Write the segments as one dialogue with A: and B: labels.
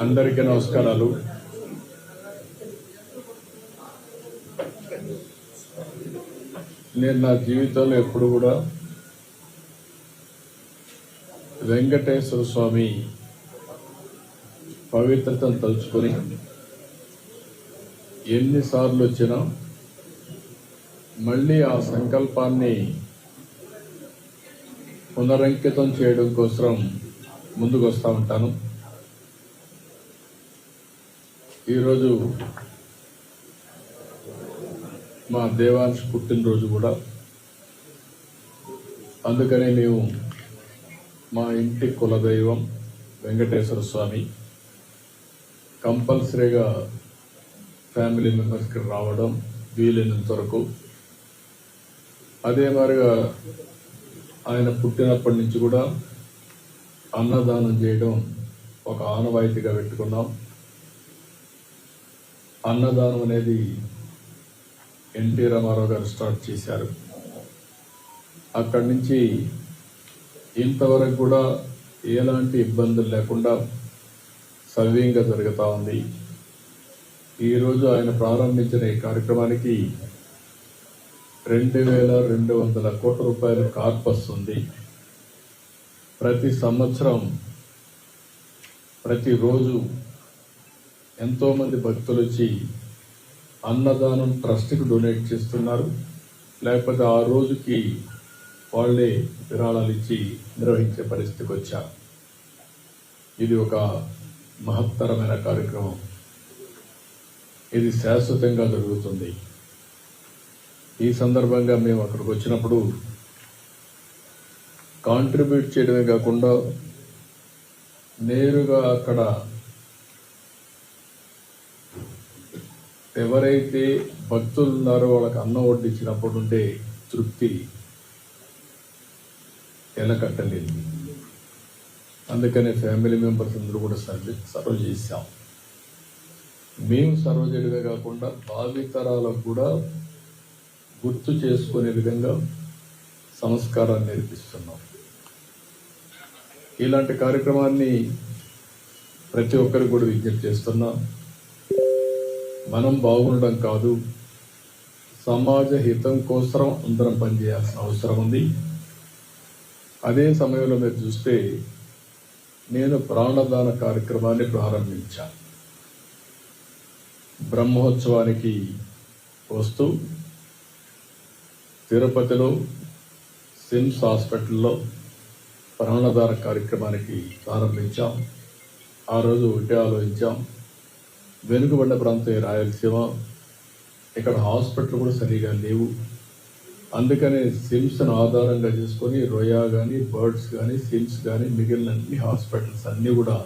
A: అందరికీ నమస్కారాలు. నేను నా జీవితంలో ఎప్పుడు కూడా వెంకటేశ్వర స్వామి పవిత్రతను తలుచుకొని ఎన్నిసార్లు వచ్చినా మళ్ళీ ఆ సంకల్పాన్ని పునరంకితం చేయడం కోసం ముందుకు వస్తూ ఉంటాను. ఈరోజు మా దేవాంశ్ పుట్టినరోజు కూడా, అందుకనే మేము మా ఇంటి కులదైవం వెంకటేశ్వర స్వామి కంపల్సరీగా ఫ్యామిలీ మెంబర్స్కి రావడం వీలైనంత వరకు. అదే మాదిరిగా ఆయన పుట్టినప్పటి నుంచి కూడా అన్నదానం చేయడం ఒక ఆనవాయితీగా పెట్టుకున్నాం. అన్నదానం అనేది ఎన్టీ రామారావు గారు స్టార్ట్ చేశారు. అక్కడి నుంచి ఇంతవరకు కూడా ఎలాంటి ఇబ్బందులు లేకుండా సవ్యంగా జరుగుతూ ఉంది. ఈరోజు ఆయన ప్రారంభించిన ఈ కార్యక్రమానికి 2,200 కోట్ల రూపాయల కార్పస్ ఉంది. ప్రతి సంవత్సరం ప్రతిరోజు ఎంతోమంది భక్తులు వచ్చి అన్నదానం ట్రస్ట్కి డొనేట్ చేస్తున్నారు, లేకపోతే ఆ రోజుకి వాళ్ళే విరాళాలు ఇచ్చి నిర్వహించే పరిస్థితికి వచ్చారు. ఇది ఒక మహత్తరమైన కార్యక్రమం. ఇది శాశ్వతంగా జరుగుతుంది. ఈ సందర్భంగా మేము అక్కడికి వచ్చినప్పుడు కాంట్రిబ్యూట్ చేయడమే కాకుండా నేరుగా అక్కడ ఎవరైతే భక్తులు ఉన్నారో వాళ్ళకి అన్నం వడ్డించినప్పుడు ఉండే తృప్తి ఎలకట్టలేదు. అందుకనే ఫ్యామిలీ మెంబర్స్ అందరూ కూడా సర్వ్ చేశాం. మేము సర్వ్ చేయడమే కాకుండా భావితరాలకు కూడా గుర్తు చేసుకునే విధంగా సంస్కారాన్ని నేర్పిస్తున్నాం. ఇలాంటి కార్యక్రమాన్ని ప్రతి ఒక్కరికి కూడా విజ్ఞప్తి చేస్తున్నాం. మనం బాగుండడం కాదు, సమాజ హితం కోసం అందరం పనిచేయాల్సిన అవసరం ఉంది. అదే సమయంలో మీరు చూస్తే నేను ప్రాణదాన కార్యక్రమాన్ని ప్రారంభించాను. బ్రహ్మోత్సవానికి వస్తూ తిరుపతిలో సిమ్స్ హాస్పిటల్లో ప్రాణదాన కార్యక్రమానికి ప్రారంభించాం. ఆ రోజు ఒకటే ఆలోచించాం, వెనుకబడిన ప్రాంతం రాయలసీమ, ఇక్కడ హాస్పిటల్ కూడా సరిగా లేవు. అందుకనే సిమ్స్ను ఆధారంగా చేసుకొని రోయా కానీ, బర్డ్స్ కానీ, సిమ్స్ కానీ, మిగిలిన అన్ని హాస్పిటల్స్ అన్నీ కూడా,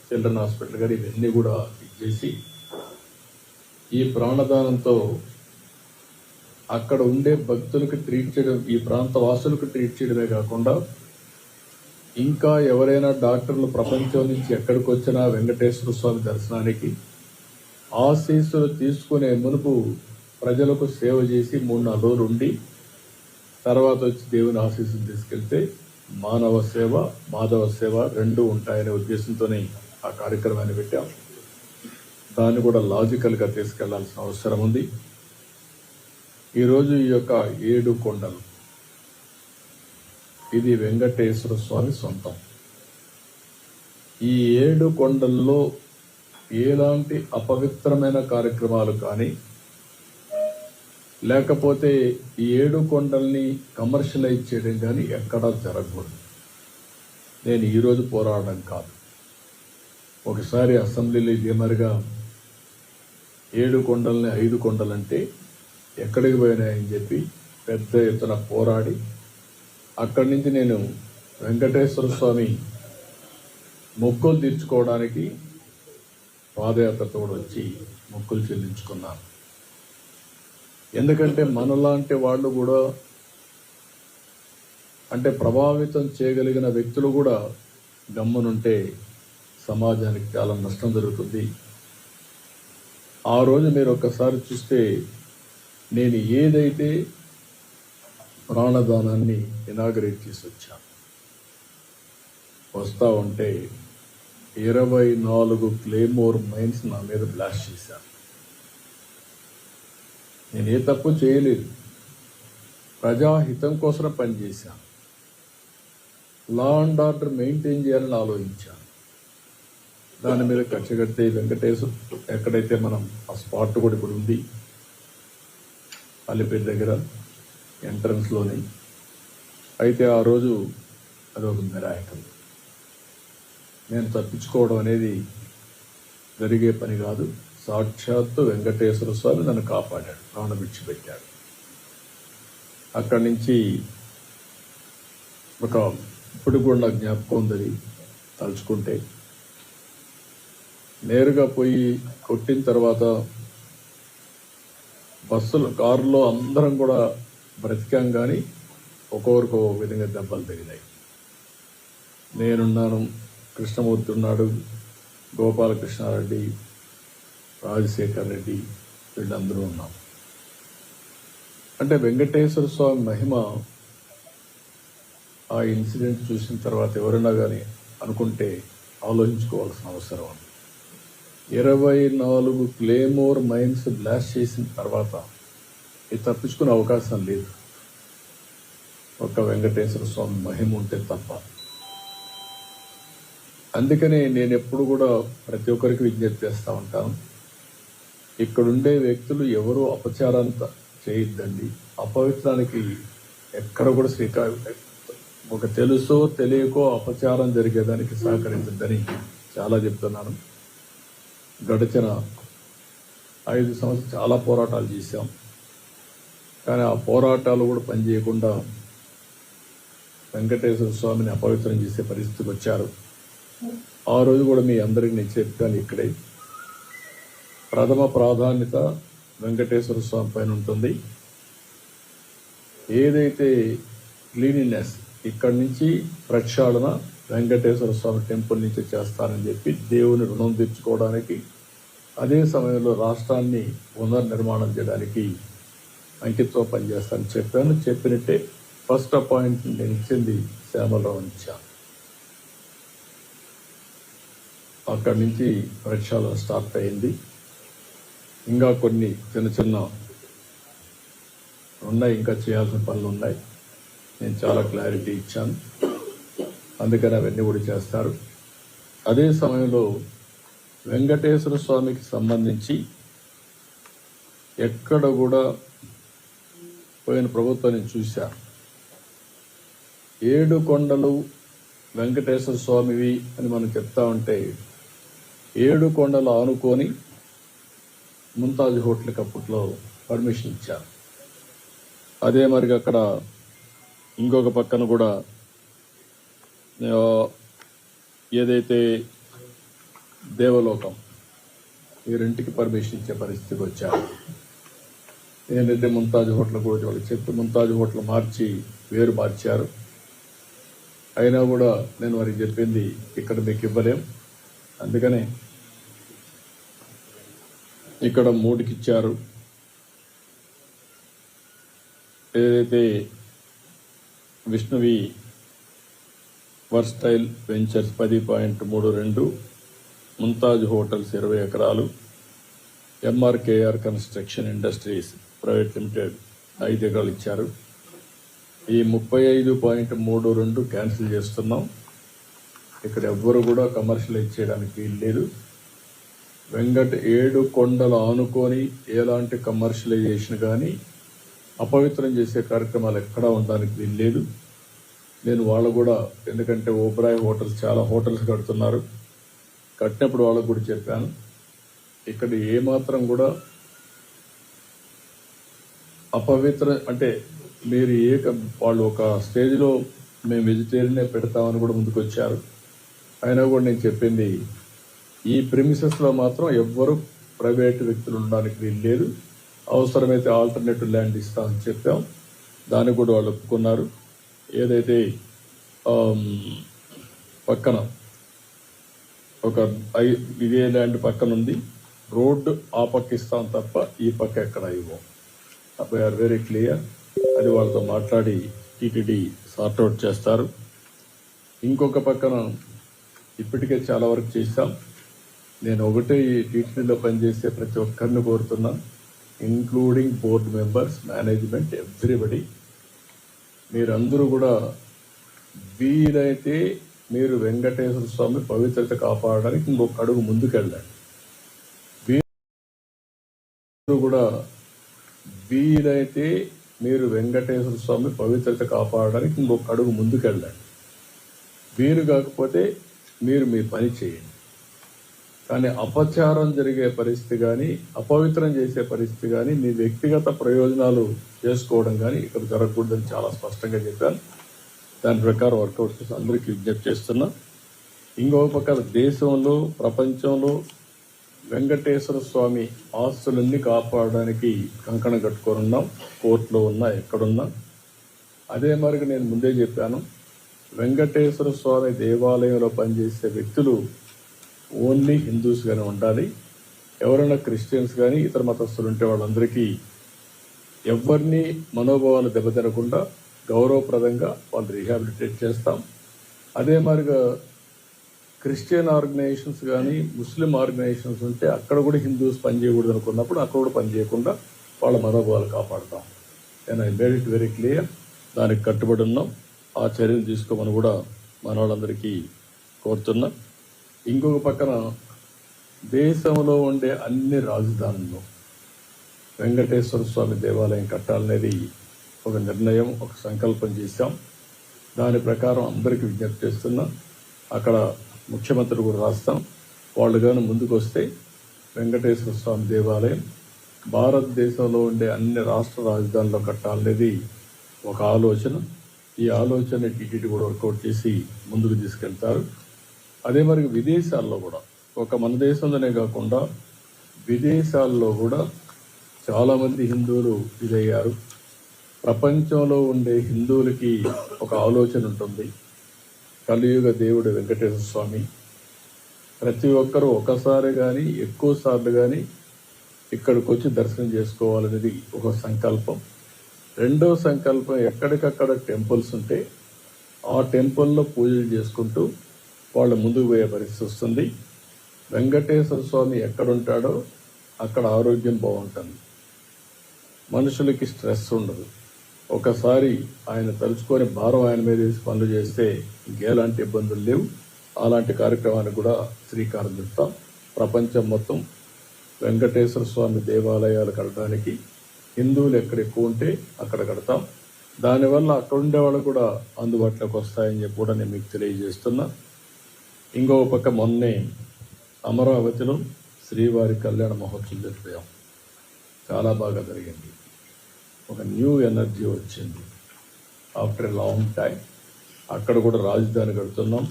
A: చిల్డ్రన్ హాస్పిటల్ కానీ ఇవన్నీ కూడా ఇచ్చేసి ఈ ప్రాణదానంతో అక్కడ ఉండే భక్తులకు ట్రీట్ చేయడం, ఈ ప్రాంత వాసులకు ట్రీట్ చేయడమే కాకుండా ఇంకా ఎవరైనా డాక్టర్లు ప్రపంచం నుంచి ఎక్కడికి వచ్చినా వెంకటేశ్వర స్వామి దర్శనానికి ఆశీస్సులు తీసుకునే మునుపు ప్రజలకు సేవ చేసి 3-4 రోజులు ఉండి తర్వాత వచ్చి దేవుని ఆశీస్సులు తీసుకెళ్తే మానవ సేవ, మాధవ సేవ రెండూ ఉంటాయనే ఉద్దేశంతోనే ఆ కార్యక్రమాన్ని పెట్టాం. దాన్ని కూడా లాజికల్గా తీసుకెళ్లాల్సిన అవసరం ఉంది. ఈరోజు ఈ యొక్క 7 కొండలు, ఇది వెంకటేశ్వర స్వామి సొంతం. ఈ 7 కొండల్లో ఎలాంటి అపవిత్రమైన కార్యక్రమాలు కానీ, లేకపోతే ఈ 7 కొండల్ని కమర్షియలైజ్ చేయడం కానీ ఎక్కడా జరగకూడదు. నేను ఈరోజు పోరాడడం కాదు. ఒకసారి అసెంబ్లీలో ఇదే మరిగా 7 కొండల్ని 5 కొండలంటే ఎక్కడికి పోయినాయని చెప్పి పెద్ద ఎత్తున పోరాడి అక్కడి నుంచి నేను వెంకటేశ్వర స్వామి మొక్కులు తీర్చుకోవడానికి పాదయాత్రతో కూడా వచ్చి మొక్కులు చెల్లించుకున్నాను. ఎందుకంటే మనలాంటి వాళ్ళు కూడా, అంటే ప్రభావితం చేయగలిగిన వ్యక్తులు కూడా గమ్మునుంటే సమాజానికి చాలా నష్టం జరుగుతుంది. ఆ రోజు మీరు ఒక్కసారి చూస్తే నేను ఏదైతే ప్రాణదానాన్ని ఇనాగరేట్ చేసి వచ్చాను, వస్తూ ఉంటే 24 క్లేమోర్ మైన్స్ నా మీద బ్లాస్ట్ చేశారు. నేను ఏ తప్పు చేయలేదు, ప్రజాహితం కోసం పనిచేశాను, లా అండ్ ఆర్డర్ మెయింటైన్ చేయాలని ఆలోచించాను. దాని మీద కక్ష కడితే వెంకటేశ్వర ఎక్కడైతే మనం ఆ స్పాట్ కూడా ఇప్పుడు ఉంది అల్లిపేట దగ్గర ఎంట్రన్స్లోని, అయితే ఆ రోజు అదొక మిరాకిల్. నేను తప్పించుకోవడం అనేది జరిగే పని కాదు. సాక్షాత్తు వెంకటేశ్వర స్వామి నన్ను కాపాడాడు, ప్రాణం విడిచిపెట్టాడు. అక్కడి నుంచి ఇప్పుడు కూడా నాకు జ్ఞాపకం ఉందని తలుచుకుంటే, నేరుగా పోయి కొట్టిన తర్వాత బస్సులు కారులో అందరం కూడా బ్రతికాం, కానీ ఒక్కొక్కరికి ఒక విధంగా దెబ్బలు తగిలాయి. నేనున్నాను, కృష్ణమూర్తి ఉన్నాడు, గోపాలకృష్ణారెడ్డి, రాజశేఖర్ రెడ్డి, వీళ్ళందరూ ఉన్నాం. అంటే వెంకటేశ్వర స్వామి మహిమ ఆ ఇన్సిడెంట్ చూసిన తర్వాత ఎవరైనా కానీ అనుకుంటే ఆలోచించుకోవాల్సిన అవసరం ఉంది. 24 క్లేమోర్ మైన్స్ బ్లాస్ట్ చేసిన తర్వాత ఇది తప్పించుకునే అవకాశం లేదు, ఒక్క వెంకటేశ్వర స్వామి మహిమ ఉంటే తప్ప. అందుకనే నేను ఎప్పుడు కూడా ప్రతి ఒక్కరికి విజ్ఞప్తి చేస్తూ ఉంటాను, ఇక్కడుండే వ్యక్తులు ఎవరూ అపచారాన్ని చేయొద్దండి. అపవిత్రానికి ఎక్కడ కూడా శ్రీకారం, ఒక తెలుసో తెలియకో అపచారం జరిగేదానికి సహకరించద్దని చాలా చెప్తున్నాను. గడిచిన 5 సంవత్సరాలు చాలా పోరాటాలు చేశాం, కానీ ఆ పోరాటాలు కూడా పనిచేయకుండా వెంకటేశ్వర స్వామిని అపవిత్రం చేసే పరిస్థితికి వచ్చారు. ఆ రోజు కూడా మీ అందరికీ నేను చెప్పాను, ఇక్కడే ప్రథమ ప్రాధాన్యత వెంకటేశ్వర స్వామి పైన ఉంటుంది. ఏదైతే క్లీనినెస్ ఇక్కడి నుంచి ప్రక్షాళన వెంకటేశ్వర స్వామి టెంపుల్ నుంచి చేస్తానని చెప్పి దేవుని రుణం తెచ్చుకోవడానికి, అదే సమయంలో రాష్ట్రాన్ని పునర్నిర్మాణం చేయడానికి అంకితో పనిచేస్తానని చెప్పాను. చెప్పినట్టే ఫస్ట్ అపాయింట్మెంట్ నేను ఇచ్చింది శ్యామలరావు ఇచ్చాను. అక్కడి నుంచి ప్రక్షాళన స్టార్ట్ అయింది. ఇంకా కొన్ని చిన్న ఉన్నాయి, ఇంకా చేయాల్సిన పనులు ఉన్నాయి. నేను చాలా క్లారిటీ ఇచ్చాను, అందుకని అవన్నీ కూడా చేస్తారు. అదే సమయంలో వెంకటేశ్వర స్వామికి సంబంధించి ఎక్కడ కూడా పోయిన ప్రభుత్వం నేను చూశాను, 7 కొండలు వెంకటేశ్వర స్వామివి అని మనం చెప్తా ఉంటే 7 కొండలు ఆనుకొని ముంతాజ్ హోటల్కి అప్పట్లో పర్మిషన్ ఇచ్చారు. అదే మరిగా అక్కడ ఇంకొక పక్కన కూడా ఏదైతే దేవలోకం, ఈ రెంటికి పర్మిషన్ ఇచ్చే పరిస్థితికి వచ్చారు. ఏంటంటే ముంతాజ్ హోటల్ కూడా వాళ్ళకి చెప్పి ముంతాజ్ హోటల్ వేరు మార్చారు. అయినా కూడా నేను వారికి చెప్పింది ఇక్కడ మీకు ఇవ్వలేం, అందుకనే ఇక్కడ 3కి ఇచ్చారు. ఏదైతే విష్ణువి వర్స్టైల్ వెంచర్స్ 10.32, ముంతాజ్ హోటల్స్ 20 ఎకరాలు, MRKR construction industries private limited 5 ఎకరాలు ఇచ్చారు. ఈ 35.32 క్యాన్సిల్ చేస్తున్నాం. ఇక్కడ ఎవ్వరు కూడా కమర్షియలైజ్ చేయడానికి వీలు లేదు. 7 కొండలు ఆనుకొని ఎలాంటి కమర్షియలైజేషన్ కానీ అపవిత్రం చేసే కార్యక్రమాలు ఎక్కడా ఉండడానికి వీలు లేదు. నేను వాళ్ళు కూడా, ఎందుకంటే ఓబ్రాయ్ హోటల్స్ చాలా హోటల్స్ కడుతున్నారు, కట్టినప్పుడు వాళ్ళకు కూడా చెప్పాను, ఇక్కడ ఏమాత్రం కూడా అపవిత్ర అంటే మీరు వాళ్ళు ఒక స్టేజ్లో మేము వెజిటేరియనే పెడతామని కూడా ముందుకు వచ్చారు. అయినా కూడా నేను చెప్పింది, ఈ ప్రిమిసెస్లో మాత్రం ఎవ్వరూ ప్రైవేటు వ్యక్తులు ఉండడానికి వీలు లేదు, అవసరమైతే ఆల్టర్నేటివ్ ల్యాండ్ ఇస్తామని చెప్పాం. దాన్ని కూడా వాళ్ళు ఒప్పుకున్నారు. ఏదైతే పక్కన ఒక ఇదే ల్యాండ్ పక్కన ఉంది, రోడ్డు ఆ పక్క ఇస్తాం తప్ప ఈ పక్క ఎక్కడ ఇవ్వం. We are very clear. అది వాళ్ళతో మాట్లాడి టీటీడీ సార్ట్అవుట్ చేస్తారు. ఇంకొక పక్కన ఇప్పటికే చాలా వరకు చేశాం. నేను ఒకటే ఈ టీటీడీలో పనిచేసే ప్రతి ఒక్కరిని కోరుతున్నాను, including board members, management, everybody, మీరందరూ కూడా వీలైతే మీరు వెంకటేశ్వర స్వామి పవిత్రత కాపాడడానికి ఇంకొక అడుగు ముందుకెళ్ళండి. కూడా వీలైతే మీరు వెంకటేశ్వర స్వామి పవిత్రత కాపాడడానికి ఇంకొక అడుగు ముందుకెళ్ళండి. వీలు కాకపోతే మీరు మీ పని చేయండి. కానీ అపచారం జరిగే పరిస్థితి కానీ, అపవిత్రం చేసే పరిస్థితి కానీ, మీ వ్యక్తిగత ప్రయోజనాలు చేసుకోవడం కానీ ఇక్కడ జరగకూడదని చాలా స్పష్టంగా చెప్పాను. దాని ప్రకారం వర్కౌట్ చేసి అందరికీ విజ్ఞప్తి చేస్తున్నా. ఇంకొక పక్క దేశంలో, ప్రపంచంలో వెంకటేశ్వర స్వామి ఆస్తులన్నీ కాపాడడానికి కంకణం కట్టుకోనున్నాం. కోర్టులో ఉన్నా, ఎక్కడున్నా. అదే మరికి నేను ముందే చెప్పాను, వెంకటేశ్వర స్వామి దేవాలయంలో పనిచేసే వ్యక్తులు ఓన్లీ హిందూస్గానే ఉండాలి. ఎవరైనా క్రిస్టియన్స్ కానీ ఇతర మతస్థులు ఉంటే వాళ్ళందరికీ ఎవరిని మనోభావాలు దెబ్బతినకుండా గౌరవప్రదంగా వాళ్ళు రీహాబిలిటేట్ చేస్తాం. అదే మరిగా క్రిస్టియన్ ఆర్గనైజేషన్స్ కానీ, ముస్లిం ఆర్గనైజేషన్స్ ఉంటే అక్కడ కూడా హిందూస్ పనిచేయకూడదు అనుకున్నప్పుడు అక్కడ కూడా పనిచేయకుండా వాళ్ళ మనోభావాలు కాపాడుతాం. నేను I made it very clear. దానికి కట్టుబడి ఉన్నాం. ఆ చర్యలు తీసుకోమని కూడా మన వాళ్ళందరికీ కోరుతున్నా. ఇంకొక పక్కన దేశంలో ఉండే అన్ని రాజధానుల్లో వెంకటేశ్వర స్వామి దేవాలయం కట్టాలనేది ఒక నిర్ణయం, ఒక సంకల్పం చేశాం. దాని ప్రకారం అందరికీ విజ్ఞప్తి చేస్తున్నా. అక్కడ ముఖ్యమంత్రి కూడా రాస్తాం. వాళ్ళు కానీ ముందుకు వస్తే వెంకటేశ్వర స్వామి దేవాలయం భారతదేశంలో ఉండే అన్ని రాష్ట్ర రాజధానిలో కట్టాలనేది ఒక ఆలోచన. ఈ ఆలోచన టీటీడీ కూడా వర్కౌట్ చేసి ముందుకు తీసుకెళ్తారు. అదే మరి విదేశాల్లో కూడా, ఒక మన దేశంలోనే కాకుండా విదేశాల్లో కూడా చాలామంది హిందువులు ఇదయ్యారు. ప్రపంచంలో ఉండే హిందువులకి ఒక ఆలోచన ఉంటుంది, కలియుగ దేవుడు వెంకటేశ్వర స్వామి. ప్రతి ఒక్కరూ ఒకసారి కానీ ఎక్కువ సార్లు కానీ ఇక్కడికి వచ్చి దర్శనం చేసుకోవాలనేది ఒక సంకల్పం. రెండో సంకల్పం, ఎక్కడికక్కడ టెంపుల్స్ ఉంటే ఆ టెంపుల్లో పూజలు చేసుకుంటూ వాళ్ళు ముందుకు పోయే పరిస్థితి వస్తుంది. వెంకటేశ్వర స్వామి ఎక్కడుంటాడో అక్కడ ఆరోగ్యం బాగుంటుంది, మనుషులకి స్ట్రెస్ ఉండదు. ఒకసారి ఆయన తలుచుకొని భారం ఆయన మీద వేసి పనులు చేస్తే ఇంకేలాంటి ఇబ్బందులు లేవు. అలాంటి కార్యక్రమానికి కూడా శ్రీకారం చుడతాం. ప్రపంచం మొత్తం వెంకటేశ్వర స్వామి దేవాలయాలు కట్టడానికి హిందువులు ఎక్కడ ఎక్కువ ఉంటే అక్కడ కడతాం. దానివల్ల అక్కడ ఉండే వాళ్ళు కూడా అందుబాటులోకి వస్తాయని చెప్పి కూడా నేను మీకు తెలియజేస్తున్నా. ఇంకో పక్క మొన్నే అమరావతిలో శ్రీవారి కళ్యాణ మహోత్సవం జరిపాం. చాలా బాగా జరిగింది. ఒక న్యూ ఎనర్జీ వచ్చింది ఆఫ్టర్ ఎ లాంగ్ టైం. అక్కడ కూడా రాజధాని కడుతున్నాం.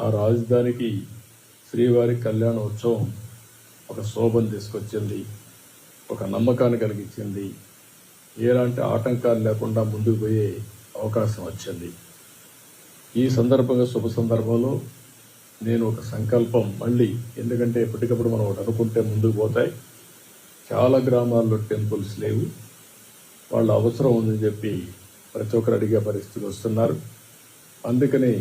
A: ఆ రాజధానికి శ్రీవారి కళ్యాణ ఉత్సవం ఒక శోభను తీసుకొచ్చింది, ఒక నమ్మకాన్ని కలిగించింది. ఎలాంటి ఆటంకాలు లేకుండా ముందుకు పోయే అవకాశం వచ్చింది. ఈ సందర్భంగా, శుభ సందర్భంలో నేను ఒక సంకల్పం మళ్ళీ, ఎందుకంటే ఎప్పటికప్పుడు మనం ఒకటి అనుకుంటే ముందుకు పోతాయి. చాలా గ్రామాల్లో టెంపుల్స్ లేవు, వాళ్ళ అవసరం ఉందని చెప్పి ప్రతి ఒక్కరు అడిగే పరిస్థితికి వస్తున్నారు. అందుకని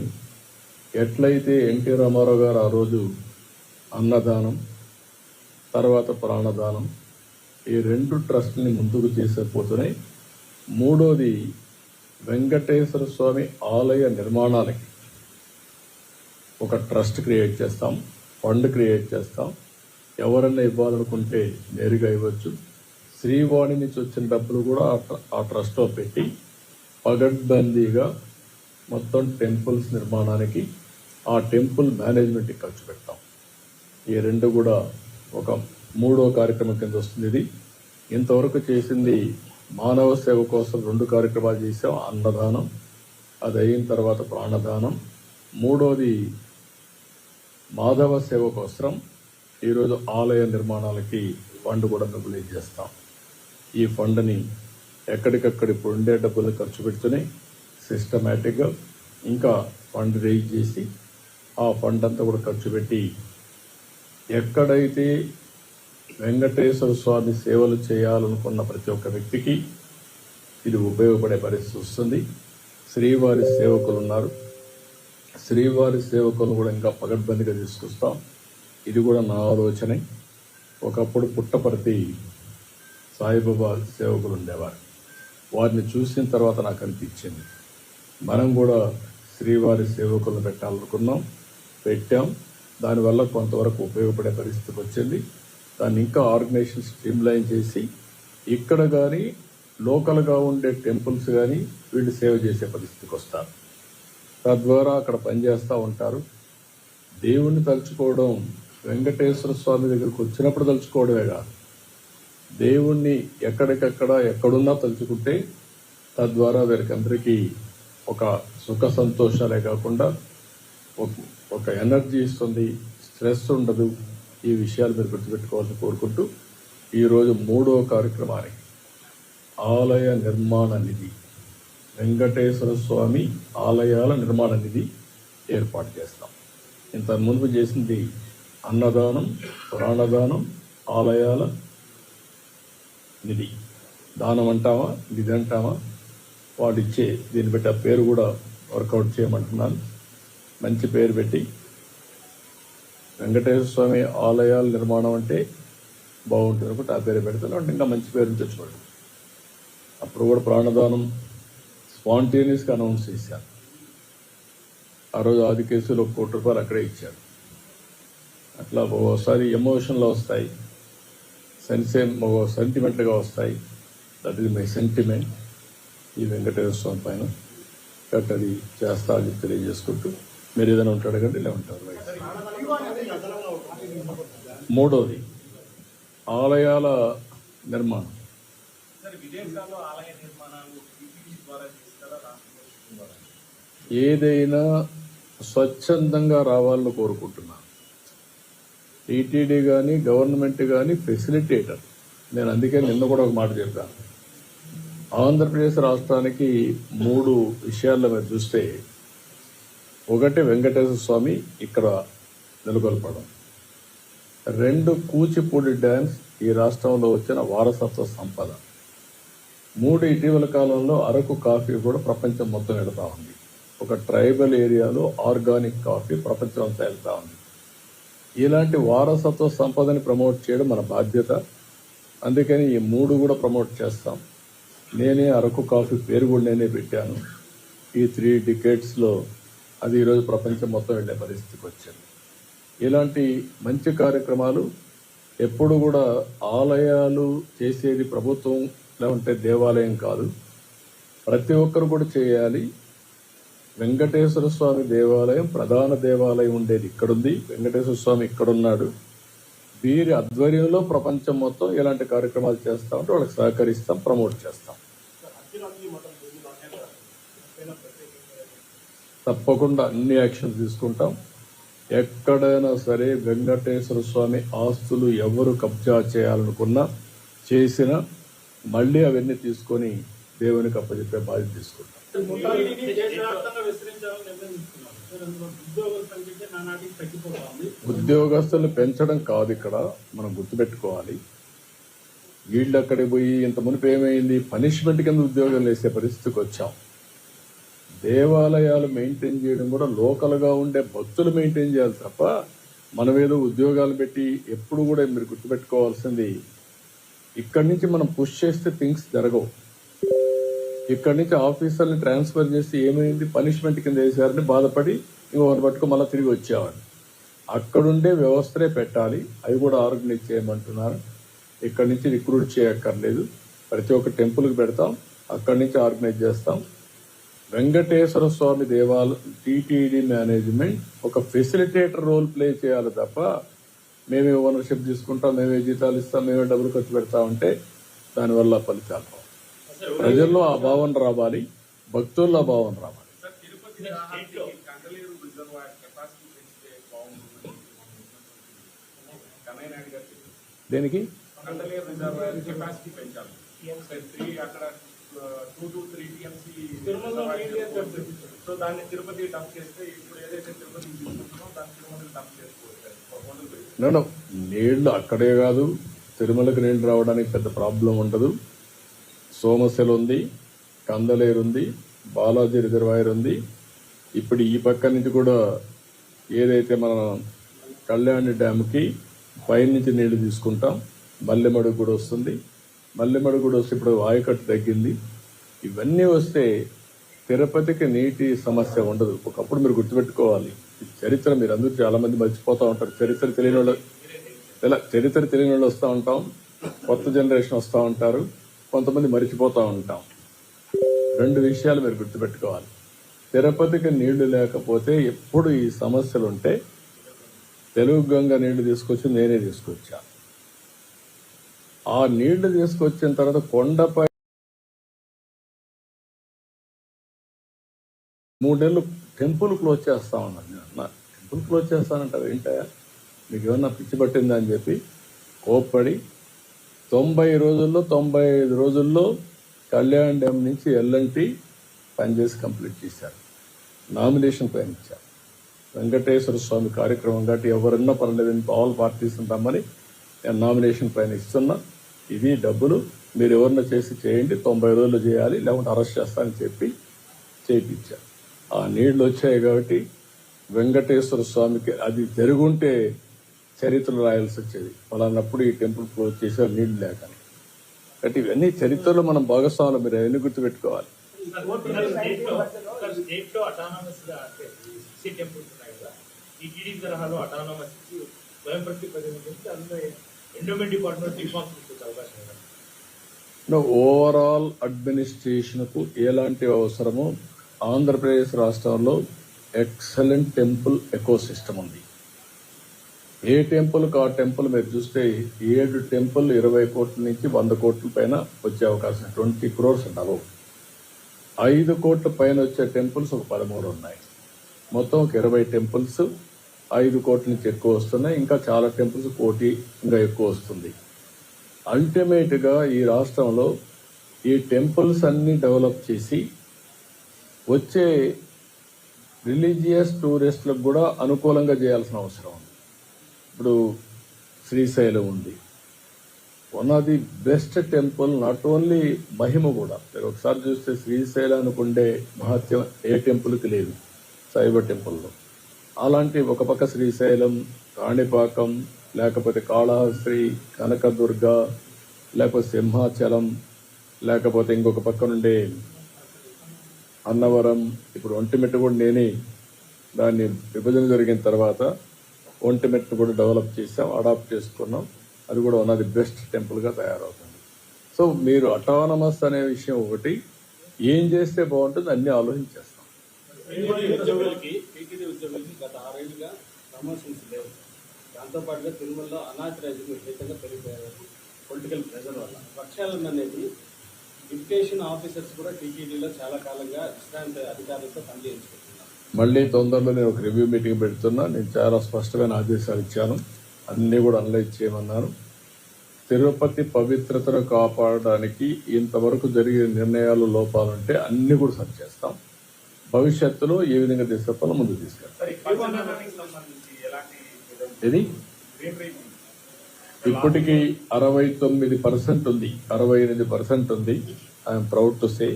A: ఎట్లయితే ఎన్టీ రామారావు గారు ఆ రోజు అన్నదానం, తర్వాత ప్రాణదానం, ఈ రెండు ట్రస్ట్ని ముందుకు తీసుకుపోతున్నాయి. మూడోది వెంకటేశ్వర స్వామి ఆలయ నిర్మాణాలకి ఒక ట్రస్ట్ క్రియేట్ చేస్తాం, ఫండ్ క్రియేట్ చేస్తాం. ఎవరన్నా ఇవ్వాలనుకుంటే నేరుగా ఇవ్వచ్చు. శ్రీవాణి నుంచి వచ్చిన డబ్బులు కూడా ఆ ట్రస్ట్లో పెట్టి పగడ్బందీగా మొత్తం టెంపుల్స్ నిర్మాణానికి, ఆ టెంపుల్ మేనేజ్మెంట్కి ఖర్చు పెడతాం. ఈ రెండు కూడా ఒక మూడో కార్యక్రమం కింద వస్తుంది. ఇది ఇంతవరకు చేసింది మానవ సేవ కోసం 2 కార్యక్రమాలు చేసాం. అన్నదానం, అది అయిన తర్వాత ప్రాణదానం. మూడోది మాధవ సేవ కోసం ఈరోజు ఆలయ నిర్మాణాలకి ఫండ్ కూడా మొబిలైజ్ చేస్తాం. ఈ ఫండ్ని ఎక్కడికక్కడ ఇప్పుడు ఉండే డబ్బులు ఖర్చు పెడుతూనే సిస్టమేటిక్గా ఇంకా ఫండ్ రేజ్ చేసి ఆ ఫండ్ అంతా కూడా ఖర్చు పెట్టి ఎక్కడైతే వెంకటేశ్వర స్వామి సేవలు చేయాలనుకున్న ప్రతి ఒక్క వ్యక్తికి ఇది ఉపయోగపడే పరిస్థితి వస్తుంది. శ్రీవారి సేవకులు ఉన్నారు, శ్రీవారి సేవకులను కూడా ఇంకా పగడ్బందీగా తీసుకొస్తాం. ఇది కూడా నా ఆలోచనే. ఒకప్పుడు పుట్టపర్తి సాయిబాబా సేవకులు ఉండేవారు. వారిని చూసిన తర్వాత నాకు అనిపించింది మనం కూడా శ్రీవారి సేవకులను పెట్టాలనుకున్నాం, పెట్టాం. దానివల్ల కొంతవరకు ఉపయోగపడే పరిస్థితికి వచ్చింది. దాన్ని ఇంకా ఆర్గనైజేషన్ స్ట్రీమ్లైన్ చేసి ఇక్కడ కానీ లోకల్గా ఉండే టెంపుల్స్ కానీ వీళ్ళు సేవ చేసే పరిస్థితికి వస్తారు. తద్వారా అక్కడ పనిచేస్తూ ఉంటారు. దేవుణ్ణి తలుచుకోవడం వెంకటేశ్వర స్వామి దగ్గరికి వచ్చినప్పుడు తలుచుకోవడమే కాదు, దేవుణ్ణి ఎక్కడికక్కడ ఎక్కడున్నా తలుచుకుంటే తద్వారా వీరికి అందరికీ ఒక సుఖ సంతోషాలే కాకుండా ఒక ఎనర్జీ ఇస్తుంది, స్ట్రెస్ ఉండదు. ఈ విషయాలు మీరు గుర్తుపెట్టుకోవాలని కోరుకుంటూ ఈరోజు 3వ కార్యక్రమానికి ఆలయ నిర్మాణ నిధి, వెంకటేశ్వర స్వామి ఆలయాల నిర్మాణ నిధి ఏర్పాటు చేస్తాం. ఇంత ముందు చేసింది అన్నదానం, ప్రాణదానం, ఆలయాల నిధి. దానం అంటామా, నిధి అంటామా, వాడు ఇచ్చే దీన్ని బట్టి ఆ పేరు కూడా వర్కౌట్ చేయమంటున్నాను. మంచి పేరు పెట్టి వెంకటేశ్వర స్వామి ఆలయాల నిర్మాణం అంటే బాగుంటుంది అనుకుంటే ఆ పేరు పెడతాను. అంటే ఇంకా మంచి పేరుని తెచ్చుకోండి. అప్పుడు కూడా ప్రాణదానం స్పాంటేనియస్గా అనౌన్స్ చేశాను. ఆ రోజు ఆది కేసులో ₹1 కోటి అక్కడే ఇచ్చారు. అట్లా ఒక్కోసారి ఎమోషన్లో వస్తాయి, సెంటిమెంట్గా వస్తాయి. దట్ ఈజ్ మై సెంటిమెంట్ ఈ వెంకటేశ్వర స్వామి పైన. కాబట్టి అది చేస్తా అని తెలియజేసుకుంటూ మీరు ఏదైనా ఉంటాడు కంటే ఇలా ఉంటారు. 3వది ఆలయాల నిర్మాణం. ఏదైనా స్వచ్ఛందంగా రావాలని కోరుకుంటున్నాను. టీటీడీ కానీ గవర్నమెంట్ కానీ ఫెసిలిటేటర్. నేను అందుకే నిన్న కూడా ఒక మాట చెప్పాను. ఆంధ్రప్రదేశ్ రాష్ట్రానికి 3 విషయాల్లో మీరు చూస్తే, ఒకటి వెంకటేశ్వర స్వామి ఇక్కడ నెలకొల్పడం, 2 కూచిపూడి డ్యాన్స్ ఈ రాష్ట్రంలో వచ్చిన వారసత్వ సంపద, 3 ఇటీవల కాలంలో అరకు కాఫీ కూడా ప్రపంచం మొత్తం వెళ్తా ఉంది. ఒక ట్రైబల్ ఏరియాలో ఆర్గానిక్ కాఫీ ప్రపంచం అంతా వెళ్తా ఉంది. ఇలాంటి వారసత్వ సంపదని ప్రమోట్ చేయడం మన బాధ్యత. అందుకని ఈ 3 కూడా ప్రమోట్ చేస్తాం. నేనే అరకు కాఫీ పేరు కూడా నేనే పెట్టాను. ఈ 3 డికేడ్స్లో అది ఈరోజు ప్రపంచం మొత్తం వెళ్ళే పరిస్థితికి వచ్చింది. ఇలాంటి మంచి కార్యక్రమాలు ఎప్పుడు కూడా ఆలయాలు చేసేది ప్రభుత్వం లేకుంటే దేవాలయం కాదు, ప్రతి ఒక్కరు కూడా చేయాలి. వెంకటేశ్వర స్వామి దేవాలయం ప్రధాన దేవాలయం ఉండేది ఇక్కడుంది, వెంకటేశ్వర స్వామి ఇక్కడున్నాడు. వీరి ఆధ్వర్యంలో ప్రపంచం మొత్తం ఇలాంటి కార్యక్రమాలు చేస్తా ఉంటే వాళ్ళకి సహకరిస్తాం, ప్రమోట్ చేస్తాం. తప్పకుండా అన్ని యాక్షన్స్ తీసుకుంటాం. ఎక్కడైనా సరే వెంకటేశ్వర స్వామి ఆస్తులు ఎవరు కబ్జా చేయాలనుకున్నా చేసినా మళ్ళీ అవన్నీ తీసుకొని దేవునికి అప్పచెప్పే బాధ్యత తీసుకుంటాం. ఉద్యోగస్తులు పెంచడం కాదు ఇక్కడ మనం గుర్తుపెట్టుకోవాలి. వీళ్ళు అక్కడికి పోయి ఇంత మునుపు ఏమైంది, పనిష్మెంట్ కింద ఉద్యోగం వేసే పరిస్థితికి వచ్చాం. దేవాలయాలు మెయింటైన్ చేయడం కూడా లోకల్గా ఉండే భక్తులు మెయింటైన్ చేయాలి తప్ప మనం ఏదో ఉద్యోగాలు పెట్టి ఎప్పుడు కూడా మీరు గుర్తుపెట్టుకోవాల్సింది, ఇక్కడి నుంచి మనం పుష్ చేస్తే థింగ్స్ జరగవు. ఇక్కడి నుంచి ఆఫీసర్ని ట్రాన్స్ఫర్ చేసి ఏమైంది, పనిష్మెంట్ కింద వేసారని బాధపడి ఇంకొకటి పట్టుకు మళ్ళీ తిరిగి వచ్చేవాడు. అక్కడుండే వ్యవస్థలే పెట్టాలి, అవి కూడా ఆర్గనైజ్ చేయమంటున్నారు. ఇక్కడి నుంచి రిక్రూట్ చేయక్కర్లేదు, ప్రతి ఒక్క టెంపుల్కి పెడతాం, అక్కడి నుంచి ఆర్గనైజ్ చేస్తాం. వెంకటేశ్వర స్వామి దేవాలయం టీటీడీ మేనేజ్మెంట్ ఒక ఫెసిలిటేటర్ రోల్ ప్లే చేయాలి తప్ప మేమే ఓనర్షిప్ తీసుకుంటాం, మేమే జీతాలు ఇస్తాం, మేమే డబ్బులు ఖర్చు పెడతా ఉంటే దానివల్ల ఫలితాలు ప్రజల్లో ఆ భావన రావాలి, భక్తుల్లో ఆ భావన రావాలి. దేనికి నీళ్లు అక్కడే కాదు, తిరుమలకి నీళ్లు రావడానికి పెద్ద ప్రాబ్లం ఉండదు. సోమశిల ఉంది, కందలేరు ఉంది, బాలాజీ రిజర్వాయర్ ఉంది, ఇప్పుడు ఈ పక్క నుంచి కూడా ఏదైతే మనం కళ్యాణి డ్యామ్కి పైనుంచి నీళ్లు తీసుకుంటాం, మల్లెమడుగు కూడా వస్తుంది. మల్లెమడుగు కూడా వస్తే ఇప్పుడు ఆయకట్టు తగ్గింది. ఇవన్నీ వస్తే తిరుపతికి నీటి సమస్య ఉండదు. ఒకప్పుడు మీరు గుర్తుపెట్టుకోవాలి, చరిత్ర మీరు అందరూ చాలా మంది మర్చిపోతూ ఉంటారు. చరిత్ర తెలియని వాళ్ళు వస్తూ ఉంటాం, కొత్త జనరేషన్ వస్తూ ఉంటారు, కొంతమంది మర్చిపోతూ ఉంటాం. రెండు విషయాలు మీరు గుర్తుపెట్టుకోవాలి. తిరుపతికి నీళ్లు లేకపోతే ఎప్పుడు ఈ సమస్యలు ఉంటే తెలుగు గంగ నీళ్లు తీసుకొచ్చి నేనే తీసుకొచ్చా. ఆ నీళ్లు తీసుకొచ్చిన తర్వాత కొండపై 3 నెలలు టెంపుల్ క్లోజ్ చేస్తా ఉన్నాను. టెంపుల్ క్లోజ్ చేస్తానంటారు ఏంటయ్యా, మీకు ఏమన్నా పిచ్చి పట్టిందా అని చెప్పి కోప్పడి 90 రోజుల్లో 95 రోజుల్లో కళ్యాణ్ డ్యామ్ నుంచి ఎల్ఎన్టీ పనిచేసి కంప్లీట్ చేశారు. నామినేషన్ పైన ఇచ్చారు. వెంకటేశ్వర స్వామి కార్యక్రమం కాబట్టి ఎవరన్నా పర్లేదని ఆల్ పార్టీస్ రమ్మని నేను నామినేషన్ పైన ఇస్తున్నా. ఇది డబ్బులు మీరు ఎవరన్నా చేసి చేయండి, 90 రోజులు చేయాలి, లేకుంటే అరెస్ట్ చేస్తానని చెప్పి చేయించారు. ఆ నీళ్లు వచ్చాయి కాబట్టి వెంకటేశ్వర స్వామికి అది జరుగుంటే చరిత్రలు రాయాల్సి వచ్చేది. అలాన్నప్పుడు ఈ టెంపుల్ క్లోజ్ చేశారు నీళ్లు లేక. కాబట్టి ఇవన్నీ చరిత్రలో మనం భాగస్వాములు, మీరు అవన్నీ గుర్తుపెట్టుకోవాలి. ఓవరాల్ అడ్మినిస్ట్రేషన్ కు ఎలాంటి అవసరమో ఆంధ్రప్రదేశ్ రాష్ట్రంలో ఎక్సలెంట్ టెంపుల్ ఎకో సిస్టమ్ ఉంది. ఏ టెంపుల్కి ఆ టెంపుల్ మీరు చూస్తే 7 టెంపుల్ 20 కోట్ల నుంచి 100 కోట్ల పైన వచ్చే అవకాశం, 20 crores ఉండవు. 5 కోట్ల పైన వచ్చే టెంపుల్స్ ఒక 13 ఉన్నాయి. మొత్తం ఒక 20 టెంపుల్స్ 5 కోట్ల నుంచి ఎక్కువ వస్తున్నాయి. ఇంకా చాలా టెంపుల్స్ 1 కోటి ఇంకా ఎక్కువ వస్తుంది. అల్టిమేట్ గా ఈ రాష్ట్రంలో ఈ టెంపుల్స్ అన్ని డెవలప్ చేసి వచ్చే రిలీజియస్ టూరిస్టులకు కూడా అనుకూలంగా చేయాల్సిన అవసరం ఉంది. ఇప్పుడు శ్రీశైలం ఉంది, one of the best temple. Not only మహిమ కూడా, మీరు ఒకసారి చూస్తే శ్రీశైలానికి ఉండే మహత్యం ఏ టెంపుల్కి లేదు శైవ టెంపుల్లో. అలాంటి ఒక పక్క శ్రీశైలం, కాణిపాకం, లేకపోతే కాళహస్తి, కనకదుర్గ, లేకపోతే సింహాచలం, లేకపోతే ఇంకొక పక్క నుండి అన్నవరం, ఇప్పుడు ఒంటిమిట్ట కూడా నేనే దాన్ని విభజన జరిగిన తర్వాత ఒంటిమిట్ట కూడా డెవలప్ చేసాం, అడాప్ట్ చేసుకున్నాం. అది కూడా వన్ ఆఫ్ ది బెస్ట్ టెంపుల్గా తయారవుతుంది. సో మీరు అటానమస్ అనే విషయం ఒకటి, ఏం చేస్తే బాగుంటుంది అన్ని ఆలోచించేస్తాం.
B: గత 6 ఏళ్ళుగా ప్రమోషన్స్ లేవు. దాంతోపాటుగా తిరుమలలో అనాథరైజింగ్ విపరీతంగా పెరిగిపోయారు పొలిటికల్ ప్రెజర్ వల్ల. ప్రక్షాళన అనేది డిప్యుటేషన్ ఆఫీసర్స్ కూడా టీటీడీలో చాలా కాలంగా విశ్రాంతి అధికారులతో పనిచేయించుకుంటున్నారు.
A: మళ్ళీ తొందరలో నేను ఒక రివ్యూ మీటింగ్ పెడుతున్నా. నేను చాలా స్పష్టమైన ఆదేశాలు ఇచ్చాను, అన్నీ కూడా అనలైజ్ చేయమన్నాను. తిరుపతి పవిత్రతను కాపాడడానికి ఇంతవరకు జరిగిన నిర్ణయాలు లోపాలుంటే అన్ని కూడా సరి చేస్తాం. భవిష్యత్తులో ఏ విధంగా తీసుకెళ్తాలో ముందు తీసుకెళ్తాం. ఇది ఇప్పటికీ 69% ఉంది, 68% ఉంది. I'm proud to say.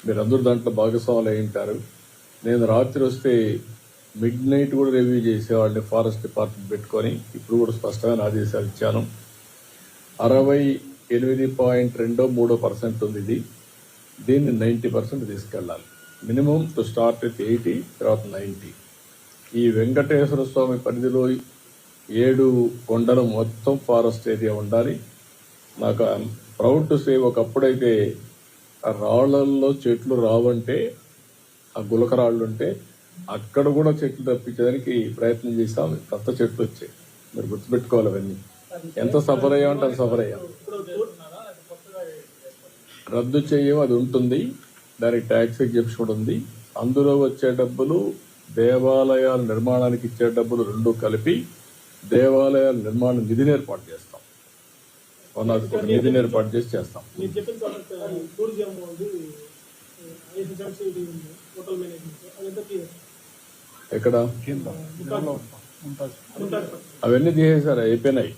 A: మీరందరూ దాంట్లో భాగస్వాములు అయి ఉంటారు. నేను రాత్రి వస్తే మిడ్ నైట్ కూడా రివ్యూ చేసేవాళ్ళని ఫారెస్ట్ డిపార్ట్మెంట్ పెట్టుకొని ఇప్పుడు కూడా స్పష్టమైన ఆదేశాలు ఇచ్చాను. 68.23% ఉంది ఇది. దీన్ని 90% తీసుకెళ్ళాలి. మినిమం టు స్టార్ట్ విత్ 80, తర్వాత 90. ఈ వెంకటేశ్వర స్వామి పరిధిలో 7 కొండలు మొత్తం ఫారెస్ట్ ఏరియా ఉండాలి. నాకు ప్రౌడ్ టు సే, ఒకప్పుడైతే ఆ రాళ్లల్లో చెట్లు రావంటే, ఆ గులక రాళ్ళు ఉంటే అక్కడ కూడా చెట్లు తప్పించడానికి ప్రయత్నం చేస్తాం. కొత్త చెట్లు వచ్చాయి, మీరు గుర్తుపెట్టుకోవాలి. అవన్నీ ఎంత సఫర్ అయ్యామంటే అది సఫర్ అయ్యాం. రద్దు చెయ్యం, అది ఉంటుంది. దానికి ట్యాక్స్ ఎగ్జెప్షన్ కూడా ఉంది. అందులో వచ్చే డబ్బులు దేవాలయాల నిర్మాణానికి ఇచ్చే డబ్బులు 2 కలిపి దేవాలయాల నిర్మాణ నిధిని ఏర్పాటు చేస్తాం. నిధిని ఏర్పాటు చేసి చేస్తాం. ఎక్కడ అవన్నీ తీసేసారు, అయిపోయినాయి.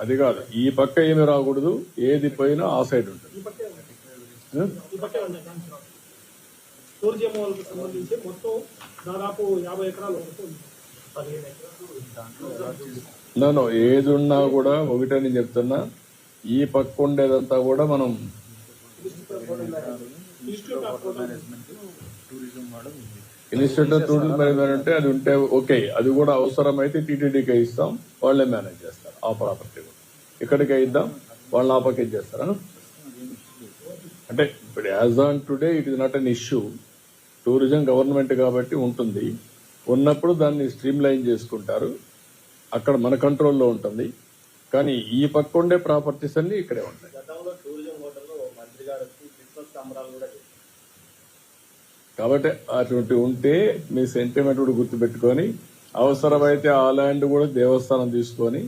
A: అది కాదు, ఈ పక్క ఏమి రాకూడదు, ఏది పోయినా ఆ సైడ్ ఉంటుంది.
C: టూరిజం వాళ్ళకి సంబంధించి మొత్తం దాదాపు 50 ఎకరాలు వరకు ఉంది. 15 ఎకరాలు
A: నన్ను ఏది ఉన్నా కూడా ఒకటే నేను చెప్తున్నా, ఈ పక్క ఉండేదంతా కూడా మనం
C: institute of hotel
A: institute of tourism management అంటే అది ఉంటే ఓకే, అది కూడా అవసరమైతే టీటీడీకి ఇస్తాం, వాళ్ళే మేనేజ్ చేస్తారు ఆ ప్రాపర్టీ కూడా. ఇక్కడికి ఇద్దాం, వాళ్ళు ఆ పక్క చేస్తారా? అంటే ఇప్పుడు as on today it is not an issue. Tourism government కాబట్టి ఉంటుంది, ఉన్నప్పుడు దాన్ని స్ట్రీమ్ లైన్ చేసుకుంటారు, అక్కడ మన కంట్రోల్లో ఉంటుంది. కానీ ఈ పక్క ఉండే ప్రాపర్టీస్ అన్ని ఇక్కడే ఉంటాయి.
B: గతంలో టూరిజం హోటల్లో మంత్రి గారు వచ్చి క్రిస్మస్ సంబరాలు కూడా చేశారు.
A: కాబట్టి అటువంటి ఉంటే మీ సెంటిమెంట్ కూడా గుర్తుపెట్టుకొని, అవసరమైతే ఆ ల్యాండ్ కూడా దేవస్థానం తీసుకొని,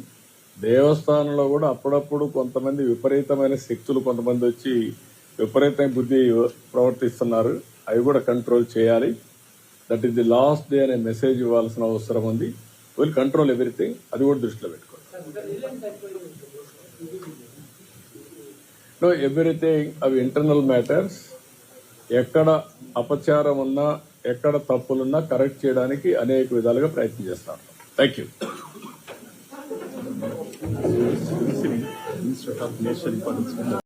A: దేవస్థానంలో కూడా అప్పుడప్పుడు కొంతమంది విపరీతమైన శక్తులు కొంతమంది వచ్చి విపరీతమైన బుద్ధి ప్రవర్తిస్తున్నారు, అవి కూడా కంట్రోల్ చేయాలి. That is the last day అనే మెసేజ్ ఇవ్వాల్సిన అవసరం ఉంది. విల్ కంట్రోల్ ఎవ్రీథింగ్, అది కూడా దృష్టిలో పెట్టుకోండి. నో ఎవ్రీథింగ్ అవి ఇంటర్నల్ మ్యాటర్స్. ఎక్కడ అపచారం ఉన్నా, ఎక్కడ తప్పులున్నా కరెక్ట్ చేయడానికి అనేక విధాలుగా ప్రయత్నం చేస్తాను. Thank you.